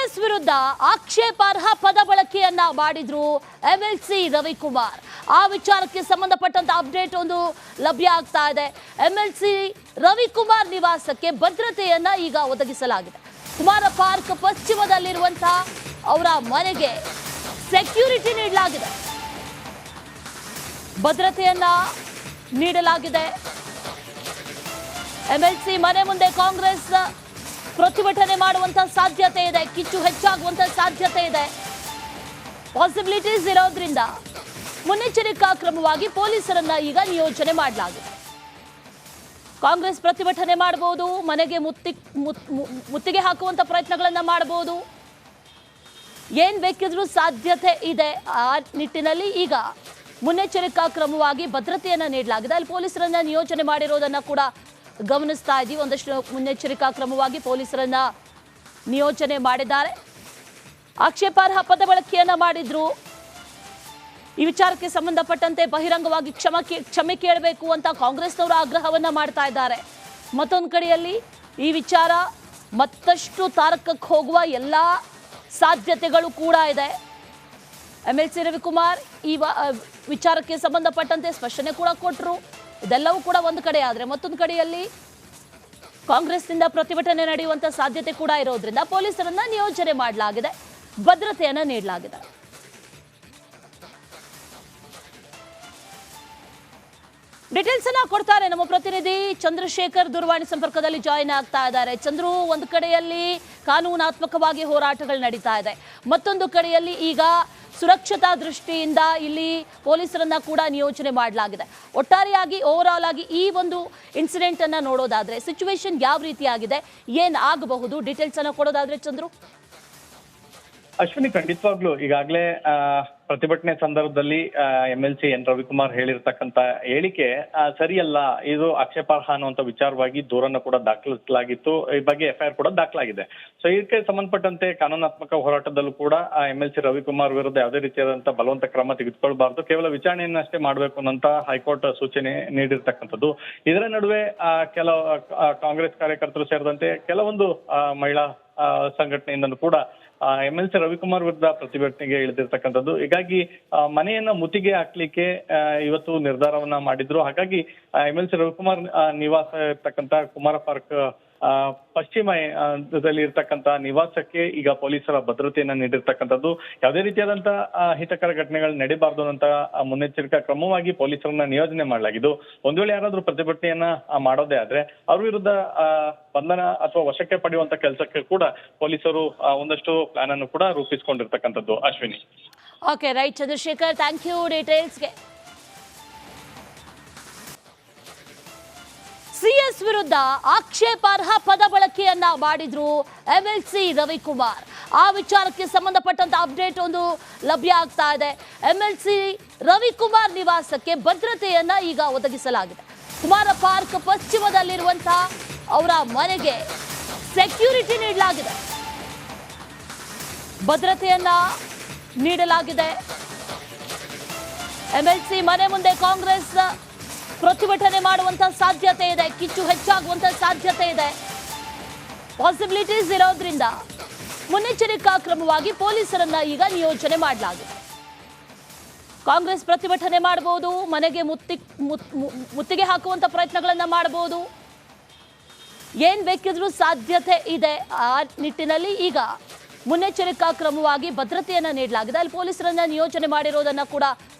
CS ವಿರುದ್ಧ ಆಕ್ಷೇಪಾರ್ಹ ಪದ ಬಳಕೆಯನ್ನ ಮಾಡಿದ್ರು ಎಂಎಲ್ಸಿ ರವಿಕುಮಾರ್. ಆ ವಿಚಾರಕ್ಕೆ ಸಂಬಂಧಪಟ್ಟಂತ ಅಪ್ಡೇಟ್ ಒಂದು ಲಭ್ಯ ಆಗ್ತಾ ಇದೆ. ಎಂಎಲ್ಸಿ ರವಿಕುಮಾರ್ ನಿವಾಸಕ್ಕೆ ಭದ್ರತೆಯನ್ನ ಈಗ ಒದಗಿಸಲಾಗಿದೆ. ಕುಮಾರ ಪಾರ್ಕ್ ಪಶ್ಚಿಮದಲ್ಲಿರುವಂತಹ ಅವರ ಮನೆಗೆ ಸೆಕ್ಯೂರಿಟಿ ನೀಡಲಾಗಿದೆ, ಭದ್ರತೆಯನ್ನ ನೀಡಲಾಗಿದೆ. ಎಂಎಲ್ಸಿ ಮನೆ ಮುಂದೆ ಕಾಂಗ್ರೆಸ್ ಪ್ರತಿಭಟನೆ ಮಾಡುವಂತ ಸಾಧ್ಯತೆ ಇದೆ, ಕಿಚ್ಚು ಹೆಚ್ಚಾಗುವಂತ ಸಾಧ್ಯತೆ ಇದೆ. ಪಾಸಿಬಿಲಿಟೀಸ್ ಇರೋದ್ರಿಂದ ಮುನ್ನೆಚ್ಚರಿಕಾ ಕ್ರಮವಾಗಿ ಪೊಲೀಸರನ್ನ ಈಗ ನಿಯೋಜನೆ ಮಾಡಲಾಗಿದೆ. ಕಾಂಗ್ರೆಸ್ ಪ್ರತಿಭಟನೆ ಮಾಡಬಹುದು, ಮನೆಗೆ ಮುತ್ತಿಗೆ ಹಾಕುವಂತ ಪ್ರಯತ್ನಗಳನ್ನ ಮಾಡಬಹುದು, ಏನ್ ಬೇಕಿದ್ರೂ ಸಾಧ್ಯತೆ ಇದೆ. ಆ ನಿಟ್ಟಿನಲ್ಲಿ ಈಗ ಮುನ್ನೆಚ್ಚರಿಕಾ ಕ್ರಮವಾಗಿ ಭದ್ರತೆಯನ್ನ ನೀಡಲಾಗಿದೆ. ಅಲ್ಲಿ ಪೊಲೀಸರನ್ನ ನಿಯೋಜನೆ ಮಾಡಿರೋದನ್ನ ಕೂಡ ಗಮನಿಸ್ತಾ ಇದ್ದೀವಿ. ಒಂದಷ್ಟು ಮುನ್ನೆಚ್ಚರಿಕಾ ಕ್ರಮವಾಗಿ ಪೊಲೀಸರನ್ನ ನಿಯೋಜನೆ ಮಾಡಿದ್ದಾರೆ. ಆಕ್ಷೇಪಾರ್ಹ ಪದ ಬಳಕೆಯನ್ನ ಮಾಡಿದ್ರು. ಈ ವಿಚಾರಕ್ಕೆ ಸಂಬಂಧಪಟ್ಟಂತೆ ಬಹಿರಂಗವಾಗಿ ಕ್ಷಮೆ ಕೇಳಬೇಕು ಅಂತ ಕಾಂಗ್ರೆಸ್ನವರು ಆಗ್ರಹವನ್ನ ಮಾಡ್ತಾ ಇದ್ದಾರೆ. ಮತ್ತೊಂದು ಕಡೆಯಲ್ಲಿ ಈ ವಿಚಾರ ಮತ್ತಷ್ಟು ತಾರಕಕ್ಕೆ ಹೋಗುವ ಎಲ್ಲ ಸಾಧ್ಯತೆಗಳು ಕೂಡ ಇದೆ. ಎಂಎಲ್ಸಿ ರವಿಕುಮಾರ್ ಈ ವಿಚಾರಕ್ಕೆ ಸಂಬಂಧಪಟ್ಟಂತೆ ಸ್ಪಷ್ಟನೆ ಕೂಡ ಕೊಟ್ಟರು. ಇದೆಲ್ಲವೂ ಕೂಡ ಒಂದು ಕಡೆ ಆದರೆ ಮತ್ತೊಂದು ಕಡೆಯಲ್ಲಿ ಕಾಂಗ್ರೆಸ್ನಿಂದ ಪ್ರತಿಭಟನೆ ನಡೆಯುವಂತ ಸಾಧ್ಯತೆ ಕೂಡ ಇರೋದ್ರಿಂದ ಪೊಲೀಸರನ್ನ ನಿಯೋಜನೆ ಮಾಡಲಾಗಿದೆ, ಭದ್ರತೆಯನ್ನ ನೀಡಲಾಗಿದೆ. ಡೀಟೇಲ್ಸ್ ಅನ್ನ ಕೊಡ್ತಾರೆ ನಮ್ಮ ಪ್ರತಿನಿಧಿ ಚಂದ್ರಶೇಖರ್. ದೂರವಾಣಿ ಸಂಪರ್ಕದಲ್ಲಿ ಜಾಯಿನ್ ಆಗ್ತಾ ಇದ್ದಾರೆ. ಚಂದ್ರು, ಒಂದು ಕಡೆಯಲ್ಲಿ ಕಾನೂನಾತ್ಮಕವಾಗಿ ಹೋರಾಟಗಳು ನಡೀತಾ ಇದೆ, ಮತ್ತೊಂದು ಕಡೆಯಲ್ಲಿ ಈಗ ಸುರಕ್ಷತಾ ದೃಷ್ಟಿಯಿಂದ ಇಲ್ಲಿ ಪೊಲೀಸರನ್ನ ಕೂಡ ನಿಯೋಜನೆ ಮಾಡಲಾಗಿದೆ. ಒಟ್ಟಾರೆಯಾಗಿ ಓವರ್ ಆಲ್ ಆಗಿ ಈ ಒಂದು ಇನ್ಸಿಡೆಂಟ್ ಅನ್ನ ನೋಡೋದಾದ್ರೆ ಸಿಚುವೇಶನ್ ಯಾವ ರೀತಿಯಾಗಿದೆ, ಏನ್ ಆಗಬಹುದು, ಡೀಟೇಲ್ಸ್ ಅನ್ನ ಕೊಡೋದಾದ್ರೆ ಚಂದ್ರು. ಅಶ್ವಿನಿ, ಖಂಡಿತವಾಗ್ಲು ಈಗಾಗಲೇ ಪ್ರತಿಭಟನೆ ಸಂದರ್ಭದಲ್ಲಿ ಎಂಎಲ್ಸಿ ಎನ್ ರವಿಕುಮಾರ್ ಹೇಳಿರ್ತಕ್ಕಂತ ಹೇಳಿಕೆ ಸರಿಯಲ್ಲ, ಇದು ಆಕ್ಷೇಪಾರ್ಹ ಅನ್ನುವಂತ ವಿಚಾರವಾಗಿ ದೂರನ್ನು ಕೂಡ ದಾಖಲಿಸಲಾಗಿತ್ತು. ಈ ಬಗ್ಗೆ ಎಫ್ಐಆರ್ ಕೂಡ ದಾಖಲಾಗಿದೆ. ಸೊ ಇದಕ್ಕೆ ಸಂಬಂಧಪಟ್ಟಂತೆ ಕಾನೂನಾತ್ಮಕ ಹೋರಾಟದಲ್ಲೂ ಕೂಡ ಎಂಎಲ್ಸಿ ರವಿಕುಮಾರ್ ವಿರುದ್ಧ ಯಾವುದೇ ರೀತಿಯಾದಂತಹ ಬಲವಂತ ಕ್ರಮ ತೆಗೆದುಕೊಳ್ಬಾರ್ದು, ಕೇವಲ ವಿಚಾರಣೆಯನ್ನಷ್ಟೇ ಮಾಡಬೇಕು ಅನ್ನೋಂತ ಹೈಕೋರ್ಟ್ ಸೂಚನೆ ನೀಡಿರ್ತಕ್ಕಂಥದ್ದು. ಇದರ ನಡುವೆ ಕೆಲವು ಕಾಂಗ್ರೆಸ್ ಕಾರ್ಯಕರ್ತರು ಸೇರಿದಂತೆ ಕೆಲವೊಂದು ಮಹಿಳಾ ಸಂಘಟನೆಯಿಂದಲೂ ಕೂಡ ಎಂಎಲ್ಸಿ ರವಿಕುಮಾರ್ ವಿರುದ್ಧ ಪ್ರತಿಭಟನೆಗೆ ಇಳಿದಿರ್ತಕ್ಕಂಥದ್ದು. ಹೀಗಾಗಿ ಮನೆಯನ್ನ ಮುತ್ತಿಗೆ ಹಾಕ್ಲಿಕ್ಕೆ ಇವತ್ತು ನಿರ್ಧಾರವನ್ನ ಮಾಡಿದ್ರು. ಹಾಗಾಗಿ ಎಂಎಲ್ಸಿ ರವಿಕುಮಾರ್ ನಿವಾಸ ಇರ್ತಕ್ಕಂಥ ಕುಮಾರ ಪಾರ್ಕ್ ಪಶ್ಚಿಮದಲ್ಲಿ ಇರ್ತಕ್ಕಂಥ ನಿವಾಸಕ್ಕೆ ಈಗ ಪೊಲೀಸರ ಭದ್ರತೆಯನ್ನ ನೀಡಿರ್ತಕ್ಕಂಥದ್ದು. ಯಾವುದೇ ರೀತಿಯಾದಂತಹ ಅಹಿತಕರ ಘಟನೆಗಳು ನಡೀಬಾರ್ದು ಅಂತ ಮುನ್ನೆಚ್ಚರಿಕಾ ಕ್ರಮವಾಗಿ ಪೊಲೀಸರನ್ನ ನಿಯೋಜನೆ ಮಾಡಲಾಗಿದ್ದು, ಒಂದ್ ವೇಳೆ ಯಾರಾದ್ರೂ ಪ್ರತಿಭಟನೆಯನ್ನ ಮಾಡೋದೇ ಆದ್ರೆ ಅವ್ರ ವಿರುದ್ಧ ಬಂಧನ ಅಥವಾ ವಶಕ್ಕೆ ಪಡೆಯುವಂತ ಕೆಲಸಕ್ಕೆ ಕೂಡ ಪೊಲೀಸರು ಒಂದಷ್ಟು ಪ್ಲಾನ್ ಅನ್ನು ಕೂಡ ರೂಪಿಸಿಕೊಂಡಿರ್ತಕ್ಕಂಥದ್ದು. Ashwini. Okay, right Chandrashekhar, thank you ಡೀಟೇಲ್ಸ್ಗೆ. ಸಿಎಸ್ ವಿರುದ್ಧ ಆಕ್ಷೇಪಾರ್ಹ ಪದ ಬಳಕೆಯನ್ನ ಮಾಡಿದ್ರು ಎಂಎಲ್ಸಿ ರವಿಕುಮಾರ್. ಆ ವಿಚಾರಕ್ಕೆ ಸಂಬಂಧಪಟ್ಟಂತ ಅಪ್ಡೇಟ್ ಒಂದು ಲಭ್ಯ ಆಗ್ತಾ ಇದೆ. ಎಂಎಲ್ಸಿ ರವಿಕುಮಾರ್ ನಿವಾಸಕ್ಕೆ ಭದ್ರತೆಯನ್ನ ಈಗ ಒದಗಿಸಲಾಗಿದೆ. ಕುಮಾರ ಪಾರ್ಕ್ ಪಶ್ಚಿಮದಲ್ಲಿರುವಂತಹ ಅವರ ಮನೆಗೆ ಸೆಕ್ಯೂರಿಟಿ ನೀಡಲಾಗಿದೆ, ಭದ್ರತೆಯನ್ನ ನೀಡಲಾಗಿದೆ. ಎಂಎಲ್ಸಿ ಮನೆ ಮುಂದೆ ಕಾಂಗ್ರೆಸ್ ಪ್ರತಿಭಟನೆ ಮಾಡುವಂತ ಸಾಧ್ಯತೆ ಇದೆ, ಕಿಚ್ಚು ಹೆಚ್ಚಾಗುವಂತ ಸಾಧ್ಯತೆ ಇದೆ. ಪಾಸಿಬಿಲಿಟೀಸ್ ಇರೋದ್ರಿಂದ ಮುನ್ನೆಚ್ಚರಿಕಾ ಕ್ರಮವಾಗಿ ಪೊಲೀಸರನ್ನ ಈಗ ನಿಯೋಜನೆ ಮಾಡಲಾಗಿದೆ. ಕಾಂಗ್ರೆಸ್ ಪ್ರತಿಭಟನೆ ಮಾಡಬಹುದು, ಮನೆಗೆ ಮುತ್ತಿಗೆ ಹಾಕುವಂತ ಪ್ರಯತ್ನಗಳನ್ನ ಮಾಡಬಹುದು, ಏನ್ ಬೇಕಿದ್ರೂ ಸಾಧ್ಯತೆ ಇದೆ. ಆ ನಿಟ್ಟಿನಲ್ಲಿ ಈಗ ಮುನ್ನೆಚ್ಚರಿಕಾ ಕ್ರಮವಾಗಿ ಭದ್ರತೆಯನ್ನ ನೀಡಲಾಗಿದೆ. ಅಲ್ಲಿ ಪೊಲೀಸರನ್ನ ನಿಯೋಜನೆ ಮಾಡಿರೋದನ್ನ ಕೂಡ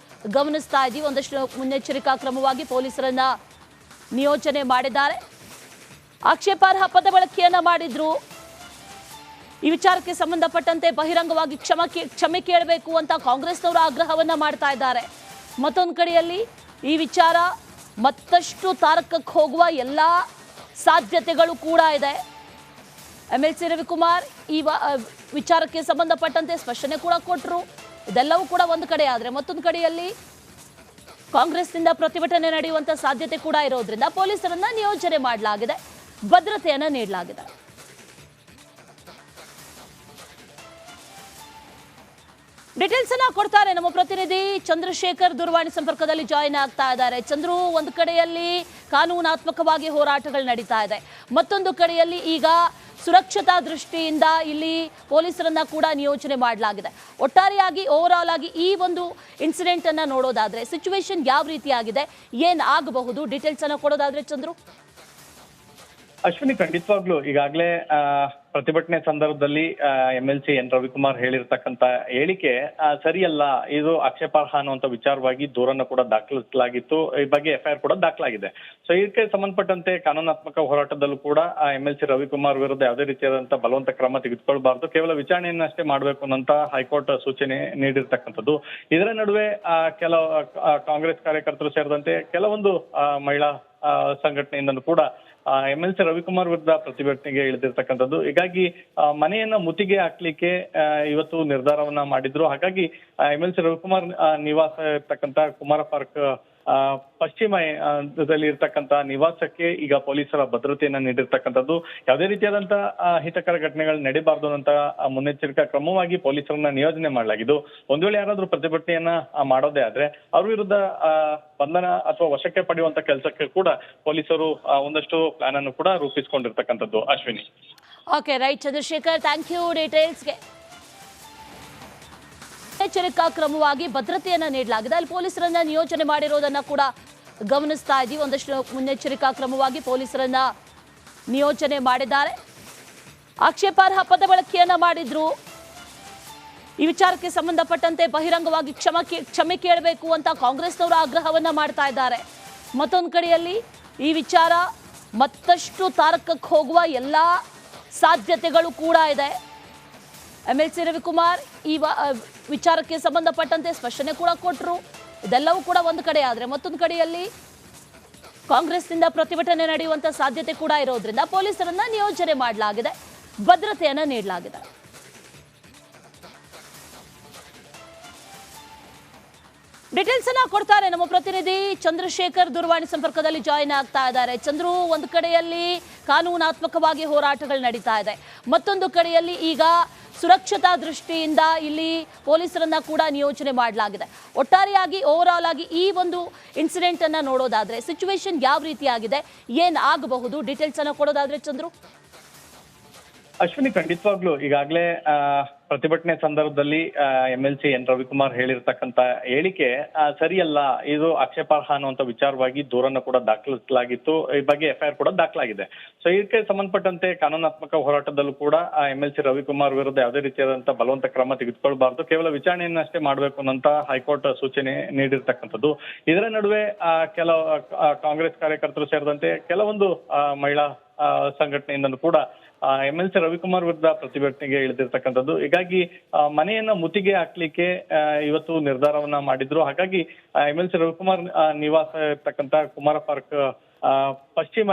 ಗಮನಿಸ್ತಾ ಇದ್ದೀವಿ. ಒಂದಷ್ಟು ಮುನ್ನೆಚ್ಚರಿಕಾ ಕ್ರಮವಾಗಿ ಪೊಲೀಸರನ್ನ ನಿಯೋಜನೆ ಮಾಡಿದ್ದಾರೆ. ಆಕ್ಷೇಪಾರ್ಹ ಪದ ಬಳಕೆಯನ್ನ ಮಾಡಿದ್ರು. ಈ ವಿಚಾರಕ್ಕೆ ಸಂಬಂಧಪಟ್ಟಂತೆ ಬಹಿರಂಗವಾಗಿ ಕ್ಷಮೆ ಕೇಳಬೇಕು ಅಂತ ಕಾಂಗ್ರೆಸ್ನವರು ಆಗ್ರಹವನ್ನ ಮಾಡ್ತಾ ಇದ್ದಾರೆ. ಮತ್ತೊಂದು ಕಡೆಯಲ್ಲಿ ಈ ವಿಚಾರ ಮತ್ತಷ್ಟು ತಾರಕಕ್ಕೆ ಹೋಗುವ ಎಲ್ಲ ಸಾಧ್ಯತೆಗಳು ಕೂಡ ಇದೆ. ಎಂಎಲ್ಸಿ ರವಿಕುಮಾರ್ ಈ ವಿಚಾರಕ್ಕೆ ಸಂಬಂಧಪಟ್ಟಂತೆ ಸ್ಪಷ್ಟನೆ ಕೂಡ ಕೊಟ್ಟರು. ಇದೆಲ್ಲವೂ ಕೂಡ ಒಂದು ಕಡೆ ಆದರೆ ಮತ್ತೊಂದು ಕಡೆಯಲ್ಲಿ ಕಾಂಗ್ರೆಸ್ನಿಂದ ಪ್ರತಿಭಟನೆ ನಡೆಯುವಂತ ಸಾಧ್ಯತೆ ಕೂಡ ಇರೋದ್ರಿಂದ ಪೊಲೀಸರನ್ನ ನಿಯೋಜನೆ ಮಾಡಲಾಗಿದೆ, ಭದ್ರತೆಯನ್ನ ನೀಡಲಾಗಿದೆ. ಡೀಟೇಲ್ಸ್ ಅನ್ನ ಕೊಡ್ತಾರೆ ನಮ್ಮ ಪ್ರತಿನಿಧಿ ಚಂದ್ರಶೇಖರ್. ದೂರವಾಣಿ ಸಂಪರ್ಕದಲ್ಲಿ ಜಾಯಿನ್ ಆಗ್ತಾ ಇದ್ದಾರೆ. ಚಂದ್ರು, ಒಂದು ಕಡೆಯಲ್ಲಿ ಕಾನೂನಾತ್ಮಕವಾಗಿ ಹೋರಾಟಗಳು ನಡೀತಾ ಇದೆ, ಮತ್ತೊಂದು ಕಡೆಯಲ್ಲಿ ಈಗ ಸುರಕ್ಷತಾ ದೃಷ್ಟಿಯಿಂದ ಇಲ್ಲಿ ಪೊಲೀಸರನ್ನ ಕೂಡ ನಿಯೋಜನೆ ಮಾಡಲಾಗಿದೆ. ಒಟ್ಟಾರೆಯಾಗಿ ಓವರ್ ಆಲ್ ಆಗಿ ಈ ಒಂದು ಇನ್ಸಿಡೆಂಟ್ ಅನ್ನ ನೋಡೋದಾದ್ರೆ ಸಿಚುವೇಶನ್ ಯಾವ ರೀತಿಯಾಗಿದೆ, ಏನ್ ಆಗಬಹುದು, ಡೀಟೇಲ್ಸ್ ಅನ್ನ ಕೊಡೋದಾದ್ರೆ ಚಂದ್ರು. ಅಶ್ವಿನಿ, ಖಂಡಿತವಾಗ್ಲು ಈಗಾಗಲೇ ಪ್ರತಿಭಟನೆ ಸಂದರ್ಭದಲ್ಲಿ MLC ಎನ್ ರವಿಕುಮಾರ್ ಹೇಳಿರ್ತಕ್ಕಂತ ಹೇಳಿಕೆ ಸರಿಯಲ್ಲ, ಇದು ಆಕ್ಷೇಪಾರ್ಹ ಅನ್ನುವಂತ ವಿಚಾರವಾಗಿ ದೂರನ್ನು ಕೂಡ ದಾಖಲಿಸಲಾಗಿತ್ತು. ಈ ಬಗ್ಗೆ FIR ಕೂಡ ದಾಖಲಾಗಿದೆ. ಸೊ ಇದಕ್ಕೆ ಸಂಬಂಧಪಟ್ಟಂತೆ ಕಾನೂನಾತ್ಮಕ ಹೋರಾಟದಲ್ಲೂ ಕೂಡ MLC ರವಿಕುಮಾರ್ ವಿರುದ್ಧ ಯಾವುದೇ ರೀತಿಯಾದಂತಹ ಬಲವಂತ ಕ್ರಮ ತೆಗೆದುಕೊಳ್ಬಾರ್ದು, ಕೇವಲ ವಿಚಾರಣೆಯನ್ನಷ್ಟೇ ಮಾಡಬೇಕು ಅನ್ನೋಂತ ಹೈಕೋರ್ಟ್ ಸೂಚನೆ ನೀಡಿರ್ತಕ್ಕಂಥದ್ದು. ಇದರ ನಡುವೆ ಕೆಲವು ಕಾಂಗ್ರೆಸ್ ಕಾರ್ಯಕರ್ತರು ಸೇರಿದಂತೆ ಕೆಲವೊಂದು ಮಹಿಳಾ ಸಂಘಟನೆಯಿಂದಲೂ ಕೂಡ MLC ರವಿಕುಮಾರ್ ವಿರುದ್ಧ ಪ್ರತಿಭಟನೆಗೆ ಇಳಿದಿರ್ತಕ್ಕಂಥದ್ದು. ಹೀಗಾಗಿ ಮನೆಯನ್ನ ಮುತ್ತಿಗೆ ಹಾಕ್ಲಿಕ್ಕೆ ಇವತ್ತು ನಿರ್ಧಾರವನ್ನ ಮಾಡಿದ್ರು. ಹಾಗಾಗಿ MLC ರವಿಕುಮಾರ್ ನಿವಾಸ ಇರ್ತಕ್ಕಂಥ ಕುಮಾರ ಪಾರ್ಕ್ ಪಶ್ಚಿಮದಲ್ಲಿ ಇರ್ತಕ್ಕಂಥ ನಿವಾಸಕ್ಕೆ ಈಗ ಪೊಲೀಸರ ಭದ್ರತೆಯನ್ನ ನೀಡಿರ್ತಕ್ಕಂಥದ್ದು. ಯಾವುದೇ ರೀತಿಯಾದಂತಹ ಅಹಿತಕರ ಘಟನೆಗಳು ನಡೀಬಾರ್ದು ಅನ್ನೋಂತ ಮುನ್ನೆಚ್ಚರಿಕಾ ಕ್ರಮವಾಗಿ ಪೊಲೀಸರನ್ನ ನಿಯೋಜನೆ ಮಾಡಲಾಗಿದ್ದು, ಒಂದ್ ವೇಳೆ ಯಾರಾದ್ರೂ ಪ್ರತಿಭಟನೆಯನ್ನ ಮಾಡೋದೇ ಆದ್ರೆ ಅವ್ರ ವಿರುದ್ಧ ಬಂಧನ ಅಥವಾ ವಶಕ್ಕೆ ಪಡೆಯುವಂತ ಕೆಲಸಕ್ಕೆ ಕೂಡ ಪೊಲೀಸರು ಒಂದಷ್ಟು ಪ್ಲಾನ್ ಅನ್ನು ಕೂಡ ರೂಪಿಸಿಕೊಂಡಿರ್ತಕ್ಕಂಥದ್ದು. Ashwini. Okay, right Chandrashekhar, thank you ಡೀಟೇಲ್ಸ್ಗೆ. ಮುನ್ನೆಚ್ಚರಿಕಾ ಕ್ರಮವಾಗಿ ಭದ್ರತೆಯನ್ನ ನೀಡಲಾಗಿದೆ. ಅಲ್ಲಿ ಪೊಲೀಸರನ್ನ ನಿಯೋಜನೆ ಮಾಡಿರೋದನ್ನ ಕೂಡ ಗಮನಿಸ್ತಾ ಇದ್ದೀವಿ. ಒಂದಷ್ಟು ಮುನ್ನೆಚ್ಚರಿಕಾ ಕ್ರಮವಾಗಿ ಪೊಲೀಸರನ್ನ ನಿಯೋಜನೆ ಮಾಡಿದ್ದಾರೆ. ಆಕ್ಷೇಪಾರ್ಹ ಪದ ಬಳಕೆಯನ್ನ ಮಾಡಿದ್ರು. ಈ ವಿಚಾರಕ್ಕೆ ಸಂಬಂಧಪಟ್ಟಂತೆ ಬಹಿರಂಗವಾಗಿ ಕ್ಷಮೆ ಕೇಳಬೇಕು ಅಂತ ಕಾಂಗ್ರೆಸ್ನವರು ಆಗ್ರಹವನ್ನ ಮಾಡ್ತಾ ಇದ್ದಾರೆ. ಮತ್ತೊಂದು ಕಡೆಯಲ್ಲಿ ಈ ವಿಚಾರ ಮತ್ತಷ್ಟು ತಾರಕಕ್ಕೆ ಹೋಗುವ ಎಲ್ಲ ಸಾಧ್ಯತೆಗಳು ಕೂಡ ಇದೆ. MLC ರವಿಕುಮಾರ್ ಈ ವಿಚಾರಕ್ಕೆ ಸಂಬಂಧಪಟ್ಟಂತೆ ಸ್ಪಷ್ಟನೆ ಕೂಡ ಕೊಟ್ಟರು. ಇದೆಲ್ಲವೂ ಕೂಡ ಒಂದು ಕಡೆ ಆದರೆ ಮತ್ತೊಂದು ಕಡೆಯಲ್ಲಿ ಕಾಂಗ್ರೆಸ್ನಿಂದ ಪ್ರತಿಭಟನೆ ನಡೆಯುವಂತ ಸಾಧ್ಯತೆ ಕೂಡ ಇರೋದ್ರಿಂದ ಪೊಲೀಸರನ್ನ ನಿಯೋಜನೆ ಮಾಡಲಾಗಿದೆ, ಭದ್ರತೆಯನ್ನ ನೀಡಲಾಗಿದೆ. ಡೀಟೇಲ್ಸ್ ಅನ್ನ ಕೊಡ್ತಾರೆ ನಮ್ಮ ಪ್ರತಿನಿಧಿ ಚಂದ್ರಶೇಖರ್, ದೂರವಾಣಿ ಸಂಪರ್ಕದಲ್ಲಿ ಜಾಯಿನ್ ಆಗ್ತಾ ಇದ್ದಾರೆ. ಚಂದ್ರು, ಒಂದು ಕಡೆಯಲ್ಲಿ ಕಾನೂನಾತ್ಮಕವಾಗಿ ಹೋರಾಟಗಳು ನಡೀತಾ ಇದೆ, ಮತ್ತೊಂದು ಕಡೆಯಲ್ಲಿ ಈಗ ಸುರಕ್ಷತಾ ದೃಷ್ಟಿಯಿಂದ ಇಲ್ಲಿ ಪೊಲೀಸರನ್ನ ಕೂಡ ನಿಯೋಜನೆ ಮಾಡಲಾಗಿದೆ. ಒಟ್ಟಾರೆಯಾಗಿ ಓವರ್ ಆಲ್ ಆಗಿ ಈ ಒಂದು ಇನ್ಸಿಡೆಂಟ್ ಅನ್ನ ನೋಡೋದಾದ್ರೆ ಸಿಚುವೇಶನ್ ಯಾವ ರೀತಿಯಾಗಿದೆ, ಏನ್ ಆಗಬಹುದು, ಡೀಟೇಲ್ಸ್ ಅನ್ನ ಕೊಡೋದಾದ್ರೆ ಚಂದ್ರು. ಅಶ್ವಿನಿ, ಖಂಡಿತವಾಗ್ಲು ಈಗಾಗಲೇ ಪ್ರತಿಭಟನೆ ಸಂದರ್ಭದಲ್ಲಿ MLC ಎನ್ ರವಿಕುಮಾರ್ ಹೇಳಿರ್ತಕ್ಕಂತ ಹೇಳಿಕೆ ಸರಿಯಲ್ಲ, ಇದು ಆಕ್ಷೇಪಾರ್ಹ ಅನ್ನುವಂತ ವಿಚಾರವಾಗಿ ದೂರನ್ನು ಕೂಡ ದಾಖಲಿಸಲಾಗಿತ್ತು. ಈ ಬಗ್ಗೆ FIR ಕೂಡ ದಾಖಲಾಗಿದೆ. ಸೊ ಇದಕ್ಕೆ ಸಂಬಂಧಪಟ್ಟಂತೆ ಕಾನೂನಾತ್ಮಕ ಹೋರಾಟದಲ್ಲೂ ಕೂಡ MLC ರವಿಕುಮಾರ್ ವಿರುದ್ಧ ಯಾವುದೇ ರೀತಿಯಾದಂತಹ ಬಲವಂತ ಕ್ರಮ ತೆಗೆದುಕೊಳ್ಬಾರ್ದು, ಕೇವಲ ವಿಚಾರಣೆಯನ್ನಷ್ಟೇ ಮಾಡಬೇಕು ಅನ್ನೋಂತ ಹೈಕೋರ್ಟ್ ಸೂಚನೆ ನೀಡಿರ್ತಕ್ಕಂಥದ್ದು. ಇದರ ನಡುವೆ ಕೆಲವು ಕಾಂಗ್ರೆಸ್ ಕಾರ್ಯಕರ್ತರು ಸೇರಿದಂತೆ ಕೆಲವೊಂದು ಮಹಿಳಾ ಸಂಘಟನೆಯಿಂದಲೂ ಕೂಡ MLC ರವಿಕುಮಾರ್ ವಿರುದ್ಧ ಪ್ರತಿಭಟನೆಗೆ ಇಳಿದಿರ್ತಕ್ಕಂಥದ್ದು. ಹೀಗಾಗಿ ಮನೆಯನ್ನ ಮುತ್ತಿಗೆ ಹಾಕ್ಲಿಕ್ಕೆ ಇವತ್ತು ನಿರ್ಧಾರವನ್ನ ಮಾಡಿದ್ರು. ಹಾಗಾಗಿ MLC ರವಿಕುಮಾರ್ ನಿವಾಸ ಇರ್ತಕ್ಕಂಥ ಕುಮಾರ ಪಾರ್ಕ್ ಪಶ್ಚಿಮ